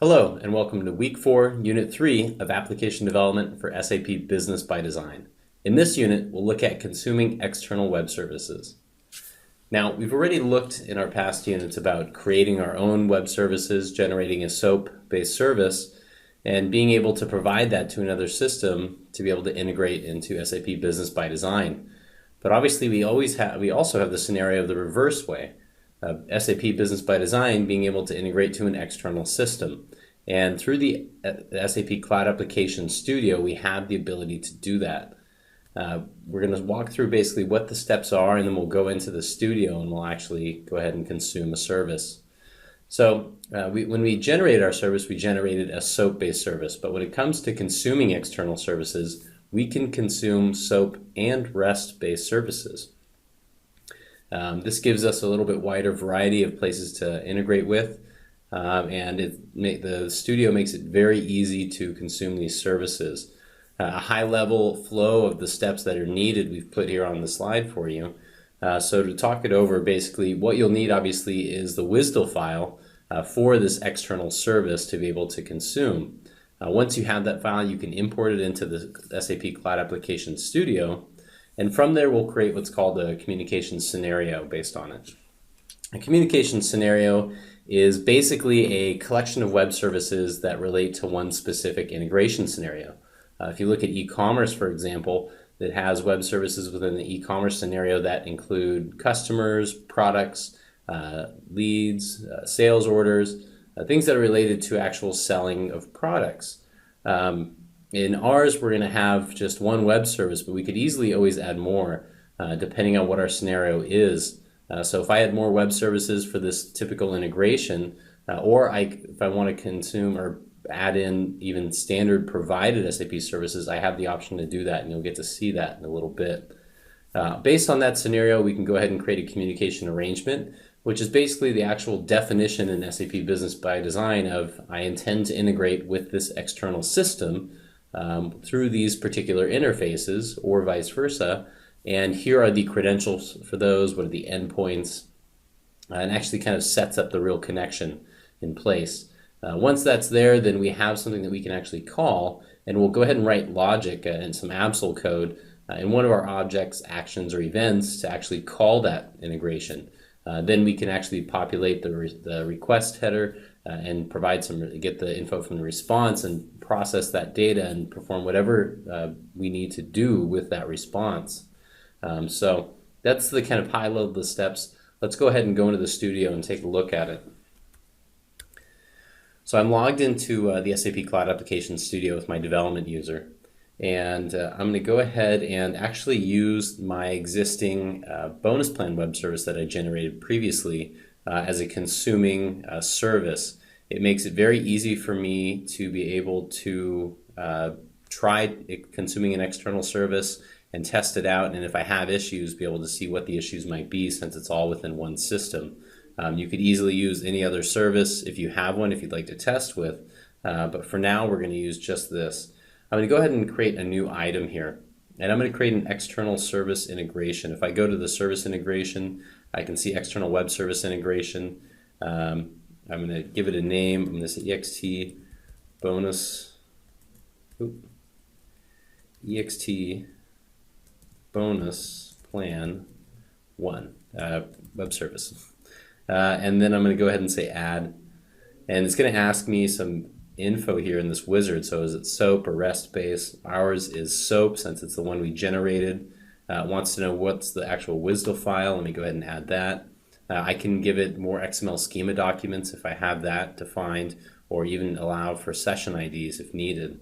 Hello, and welcome to Week 4, Unit 3 of Application Development for SAP Business by Design. In this unit, we'll look at consuming external web services. Now, we've already looked in our past units about creating our own web services, generating a SOAP-based service, and being able to provide that to another system to be able to integrate into SAP Business by Design. But obviously, we also have the scenario of the reverse way. SAP Business by Design being able to integrate to an external system. And through the SAP Cloud Application Studio, we have the ability to do that. We're going to walk through basically what the steps are, and then we'll go into the studio and we'll actually go ahead and consume a service. So when we generated our service, we generated a SOAP-based service. But when it comes to consuming external services, we can consume SOAP and REST-based services. This gives us a little bit wider variety of places to integrate with, and the studio makes it very easy to consume these services. A high-level flow of the steps that are needed we've put here on the slide for you. So to talk it over, basically what you'll need obviously is the WSDL file for this external service to be able to consume. Once you have that file, you can import it into the SAP Cloud Application Studio. And from there, we'll create what's called a communication scenario based on it. A communication scenario is basically a collection of web services that relate to one specific integration scenario. If you look at e-commerce, for example, that has web services within the e-commerce scenario that include customers, products, leads, sales orders, things that are related to actual selling of products. In ours, we're going to have just one web service, but we could easily always add more depending on what our scenario is. So if I had more web services for this typical integration, if I want to consume or add in even standard provided SAP services, I have the option to do that, and you'll get to see that in a little bit. Based on that scenario, we can go ahead and create a communication arrangement, which is basically the actual definition in SAP Business by Design of I intend to integrate with this external system through these particular interfaces or vice versa, and here are the credentials for those, what are the endpoints, and actually kind of sets up the real connection in place. Once that's there, then we have something that we can actually call, and we'll go ahead and write logic and some Absol code in one of our objects, actions, or events to actually call that integration. Then we can actually populate the request header and get the info from the response and process that data and perform whatever we need to do with that response. So that's the kind of high level of the steps. Let's go ahead and go into the studio and take a look at it. So I'm logged into the SAP Cloud Application Studio with my development user. And I'm going to go ahead and actually use my existing bonus plan web service that I generated previously as a consuming service. It makes it very easy for me to be able to try consuming an external service and test it out, and if I have issues, be able to see what the issues might be since it's all within one system. You could easily use any other service if you have one, if you'd like to test with, but for now we're going to use just this. I'm going to go ahead and create a new item here, and I'm going to create an external service integration. If I go to the service integration, I can see external web service integration. I'm going to give it a name. I'm going to say ext bonus, ext bonus plan 1 web service. And then I'm going to go ahead and say add, and it's going to ask me some info here in this wizard. So is it SOAP or REST based? Ours is SOAP since it's the one we generated. It wants to know what's the actual WSDL file. Let me go ahead and add that. I can give it more XML schema documents if I have that defined, or even allow for session IDs if needed.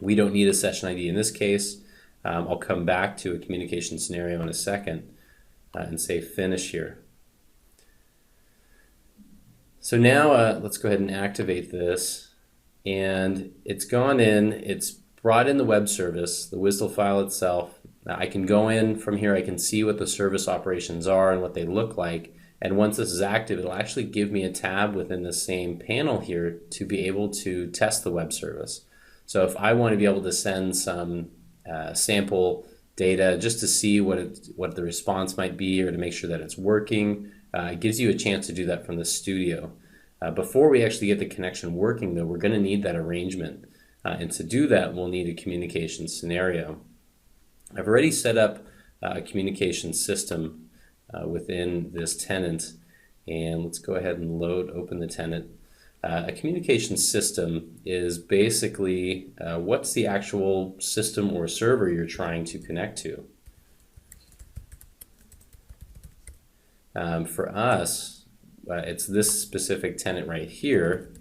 We don't need a session ID in this case. I'll come back to a communication scenario in a second and say finish here. So now let's go ahead and activate this, and it's gone in, it's brought in the web service, the WSDL file itself. I can go in from here, I can see what the service operations are and what they look like, and once this is active, it'll actually give me a tab within the same panel here to be able to test the web service. So if I want to be able to send some sample data just to see what the response might be, or to make sure that it's working, it gives you a chance to do that from the studio. Before we actually get the connection working, though, we're going to need that arrangement. And to do that, we'll need a communication scenario. I've already set up a communication system within this tenant. And let's go ahead and open the tenant. A communication system is basically what's the actual system or server you're trying to connect to. For us, it's this specific tenant right here.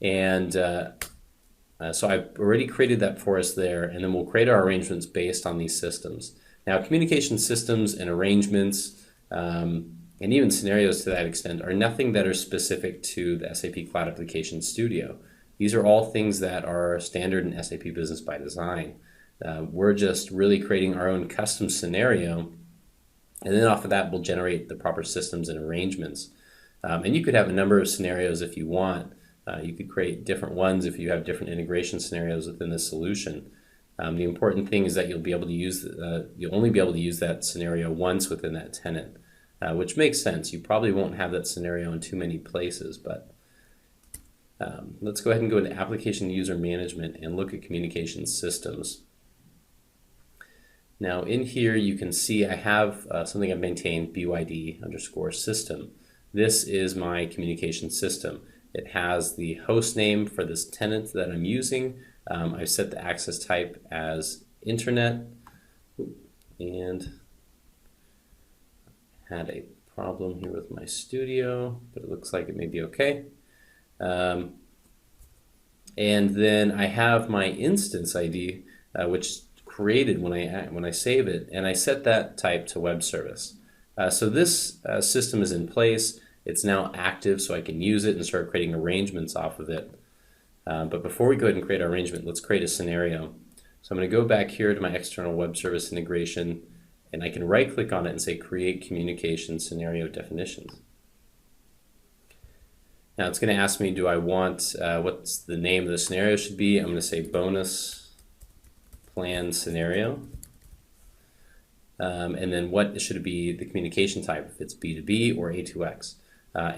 And so I've already created that for us there, and then we'll create our arrangements based on these systems. Now, communication systems and arrangements and even scenarios to that extent are nothing that are specific to the SAP Cloud Application Studio. These are all things that are standard in SAP Business by Design. We're just really creating our own custom scenario, and then off of that we'll generate the proper systems and arrangements. And you could have a number of scenarios if you want. You could create different ones if you have different integration scenarios within the solution. The important thing is that you'll only be able to use that scenario once within that tenant. Which makes sense. You probably won't have that scenario in too many places, but let's go ahead and go into Application User Management and look at Communication Systems. Now in here you can see I have something I've maintained, byd_system. This is my communication system. It has the host name for this tenant that I'm using. I've set the access type as Internet, and had a problem here with my studio, but it looks like it may be okay. And then I have my instance ID, which is created when I save it, and I set that type to web service. So this system is in place. It's now active, so I can use it and start creating arrangements off of it. But before we go ahead and create our arrangement, let's create a scenario. So I'm going to go back here to my external web service integration, and I can right-click on it and say Create Communication Scenario Definitions. Now it's going to ask me, do I want, what's the name of the scenario should be. I'm going to say Bonus Plan Scenario. And then what should it be, the communication type, if it's B2B or A2X.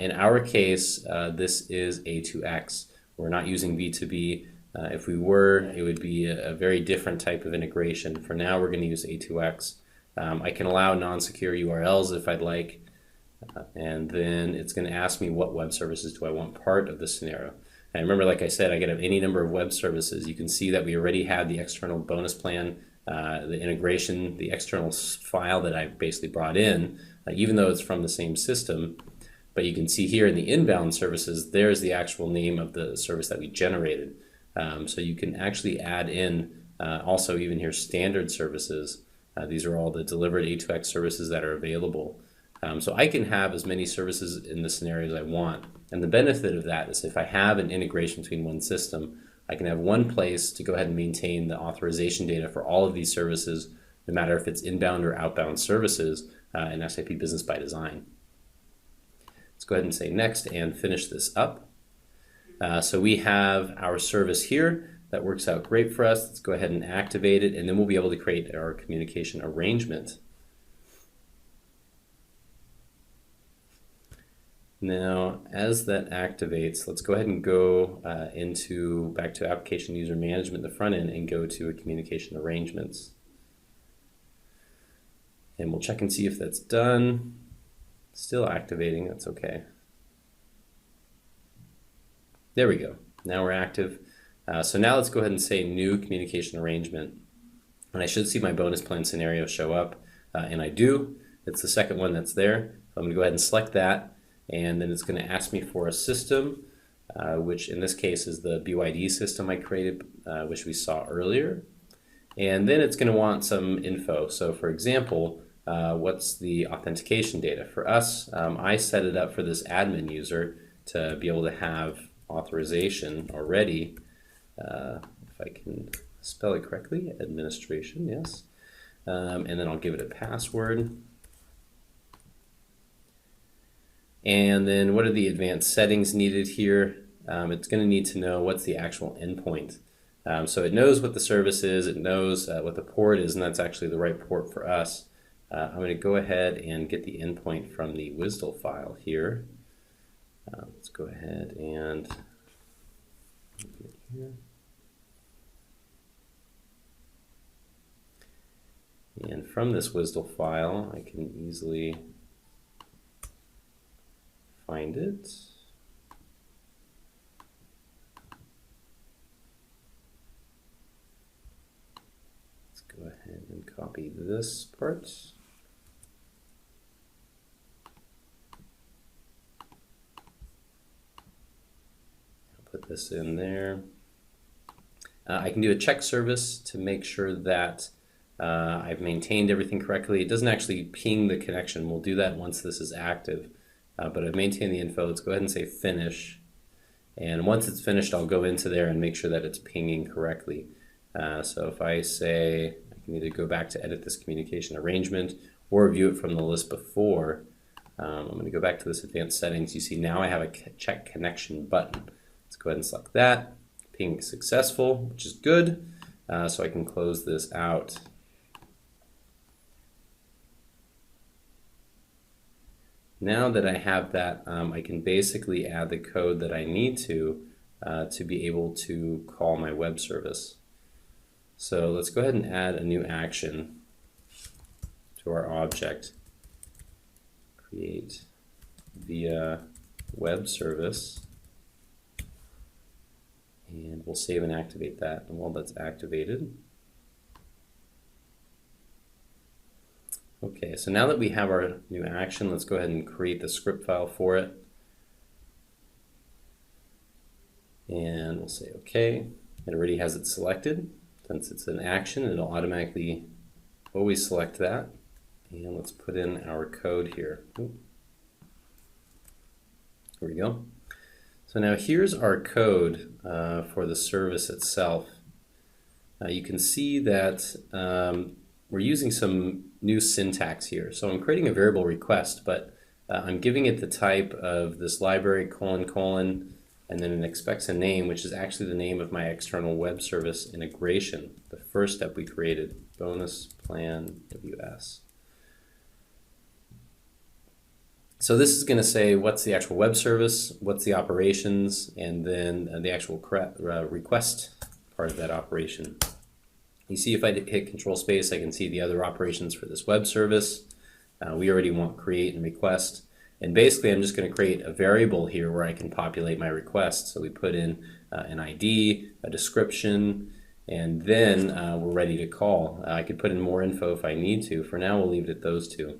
In our case, this is A2X. We're not using B2B. If we were, it would be a very different type of integration. For now, we're going to use A2X. I can allow non-secure URLs if I'd like, and then it's going to ask me what web services do I want part of the scenario. And remember, like I said, I can have any number of web services. You can see that we already had the external bonus plan, the integration, the external file that I basically brought in, even though it's from the same system. But you can see here in the inbound services, there's the actual name of the service that we generated. So you can actually add in also even here standard services. These are all the delivered A2X services that are available. So I can have as many services in the scenario as I want. And the benefit of that is if I have an integration between one system, I can have one place to go ahead and maintain the authorization data for all of these services, no matter if it's inbound or outbound services in SAP Business by Design. Let's go ahead and say next and finish this up. So we have our service here. That works out great for us. Let's go ahead and activate it, and then we'll be able to create our communication arrangement. Now, as that activates, let's go ahead and go back to Application User Management, the front end, and go to Communication Arrangements. And we'll check and see if that's done. Still activating, that's okay. There we go. Now we're active. So now let's go ahead and say New Communication Arrangement. And I should see my bonus plan scenario show up, and I do. It's the second one that's there. So I'm going to go ahead and select that, and then it's going to ask me for a system, which in this case is the BYD system I created, which we saw earlier. And then it's going to want some info. So for example, what's the authentication data? For us, I set it up for this admin user to be able to have authorization already. If I can spell it correctly, administration, yes. And then I'll give it a password. And then what are the advanced settings needed here? It's going to need to know what's the actual endpoint. So it knows what the service is, it knows what the port is, and that's actually the right port for us. I'm going to go ahead and get the endpoint from the WSDL file here. Let's go ahead and here. And from this WSDL file, I can easily find it. Let's go ahead and copy this part. I'll put this in there. I can do a check service to make sure that I've maintained everything correctly. It doesn't actually ping the connection. We'll do that once this is active. But I've maintained the info. Let's go ahead and say finish. And once it's finished, I'll go into there and make sure that it's pinging correctly. So if I say, I can either go back to edit this communication arrangement or view it from the list before. I'm going to go back to this advanced settings. You see now I have a check connection button. Let's go ahead and select that. Ping successful, which is good. So I can close this out. Now that I have that, I can basically add the code that I need to be able to call my web service. So let's go ahead and add a new action to our object. Create via web service. And we'll save and activate that. And while that's activated, okay, so now that we have our new action, let's go ahead and create the script file for it. And we'll say okay. It already has it selected. Since it's an action, it'll automatically always select that. And let's put in our code here. Here we go. So now here's our code for the service itself. You can see that we're using some new syntax here. So I'm creating a variable request, but I'm giving it the type of this library : and then it expects a name, which is actually the name of my external web service integration, the first step we created, bonus plan WS. So this is going to say what's the actual web service, what's the operations, and then the actual request part of that operation. You see if I hit control space, I can see the other operations for this web service. We already want create and request. And basically I'm just going to create a variable here where I can populate my request. So we put in an ID, a description, and then we're ready to call. I could put in more info if I need to. For now we'll leave it at those two.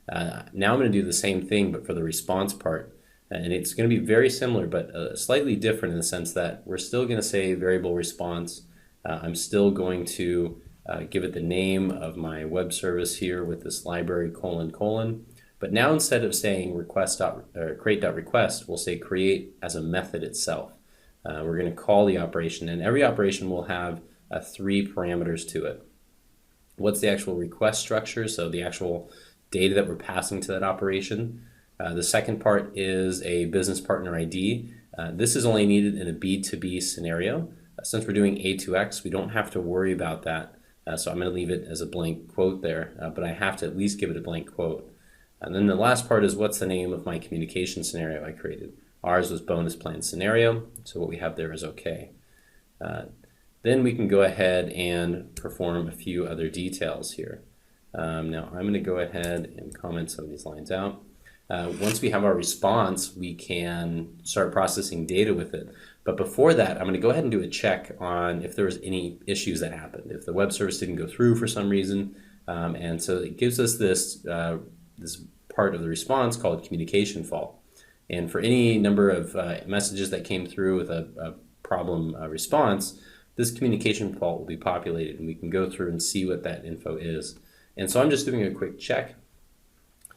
Now I'm going to do the same thing but for the response part. And it's going to be very similar but slightly different in the sense that we're still going to say variable response. I'm still going to give it the name of my web service here with this library : but now instead of saying create.request, we'll say create as a method itself. We're going to call the operation, and every operation will have 3 parameters to it. What's the actual request structure, so the actual data that we're passing to that operation. The second part is a business partner ID. This is only needed in a B2B scenario. Since we're doing A2X, we don't have to worry about that. So I'm going to leave it as a blank quote there, but I have to at least give it a blank quote. And then the last part is what's the name of my communication scenario I created. Ours was bonus plan scenario, so what we have there is okay. Then we can go ahead and perform a few other details here. Now I'm going to go ahead and comment some of these lines out. Once we have our response, we can start processing data with it. But before that, I'm going to go ahead and do a check on if there was any issues that happened, if the web service didn't go through for some reason. And so it gives us this part of the response called communication fault. And for any number of messages that came through with a problem response, this communication fault will be populated, and we can go through and see what that info is. And so I'm just doing a quick check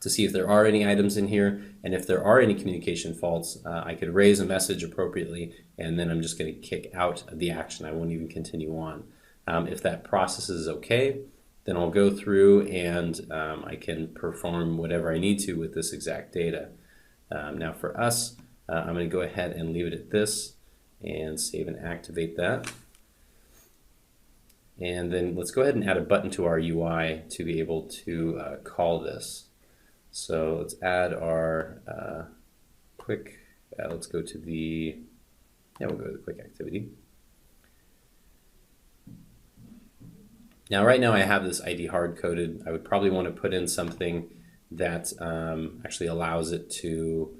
to see if there are any items in here, and if there are any communication faults, I could raise a message appropriately, and then I'm just going to kick out of the action. I won't even continue on. If that process is okay, then I'll go through and I can perform whatever I need to with this exact data. Now for us, I'm going to go ahead and leave it at this and save and activate that. And then let's go ahead and add a button to our UI to be able to call this. So let's add our quick let's go to the, we'll go to the quick activity. Now, right now I have this ID hard-coded. I would probably want to put in something that actually allows it to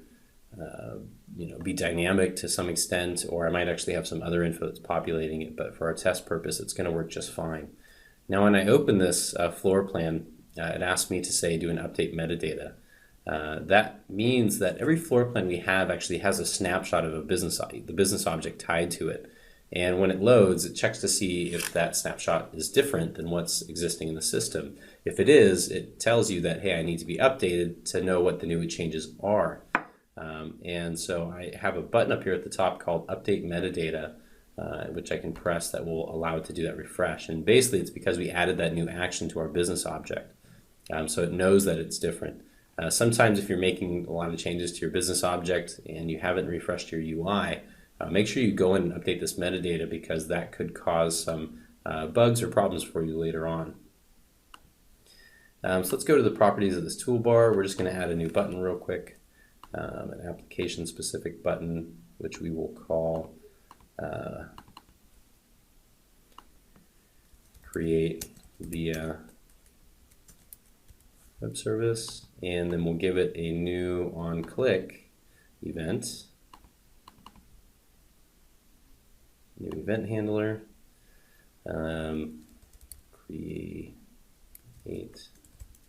be dynamic to some extent, or I might actually have some other info that's populating it, but for our test purpose, it's going to work just fine. Now, when I open this floor plan, it asks me to say do an update metadata. That means that every floor plan we have actually has a snapshot of the business object tied to it. And when it loads, it checks to see if that snapshot is different than what's existing in the system. If it is, it tells you that, hey, I need to be updated to know what the new changes are. And so I have a button up here at the top called Update Metadata, which I can press that will allow it to do that refresh. And basically, it's because we added that new action to our business object. So it knows that it's different. Sometimes if you're making a lot of changes to your business object and you haven't refreshed your UI, make sure you go in and update this metadata, because that could cause some bugs or problems for you later on. So let's go to the properties of this toolbar. We're just going to add a new button real quick, an application specific button, which we will call create via web service, and then we'll give it a new on click event. New event handler, create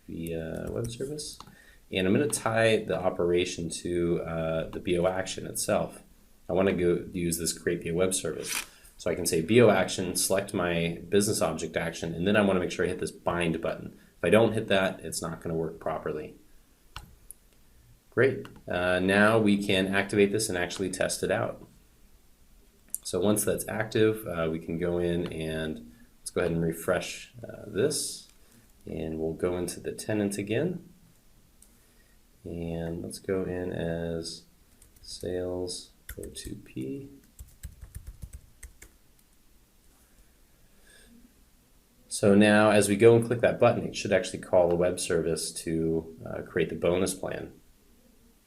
via web service, and I'm going to tie the operation to the BO action itself. I want to go use this create via web service, so I can say BO action, select my business object action, and then I want to make sure I hit this bind button. If I don't hit that, it's not going to work properly. Great. Now we can activate this and actually test it out. So once that's active, we can go in and let's go ahead and refresh this, and we'll go into the tenant again, and let's go in as sales O2P. So now as we go and click that button, it should actually call a web service to create the bonus plan.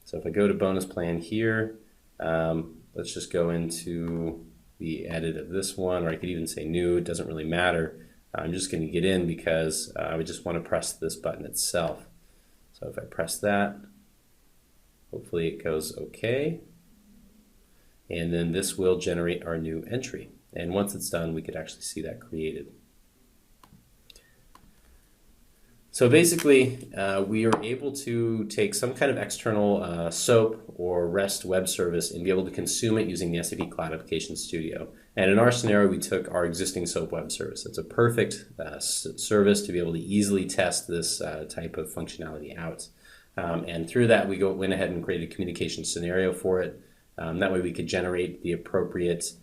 So if I go to bonus plan here, let's just go into the edit of this one, or I could even say new, it doesn't really matter. I'm just going to get in because I would just want to press this button itself. So if I press that, hopefully it goes okay. And then this will generate our new entry. And once it's done, we could actually see that created. So basically, we are able to take some kind of external SOAP or REST web service and be able to consume it using the SAP Cloud Application Studio. And in our scenario, we took our existing SOAP web service. It's a perfect service to be able to easily test this type of functionality out. And through that, we went ahead and created a communication scenario for it. That way we could generate the appropriate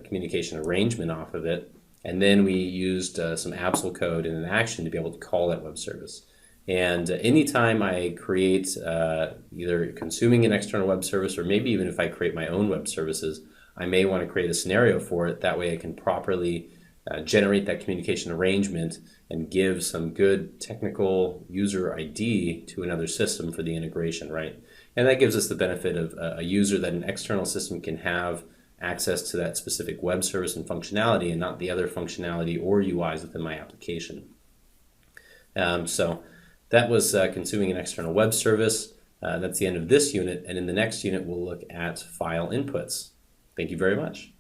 communication arrangement off of it. And then we used some Absol code and an action to be able to call that web service. And anytime I create either consuming an external web service, or maybe even if I create my own web services, I may want to create a scenario for it. That way I can properly generate that communication arrangement and give some good technical user ID to another system for the integration, right? And that gives us the benefit of a user that an external system can have access to that specific web service and functionality, and not the other functionality or UIs within my application. So that was consuming an external web service. That's the end of this unit, and in the next unit we'll look at file inputs. Thank you very much.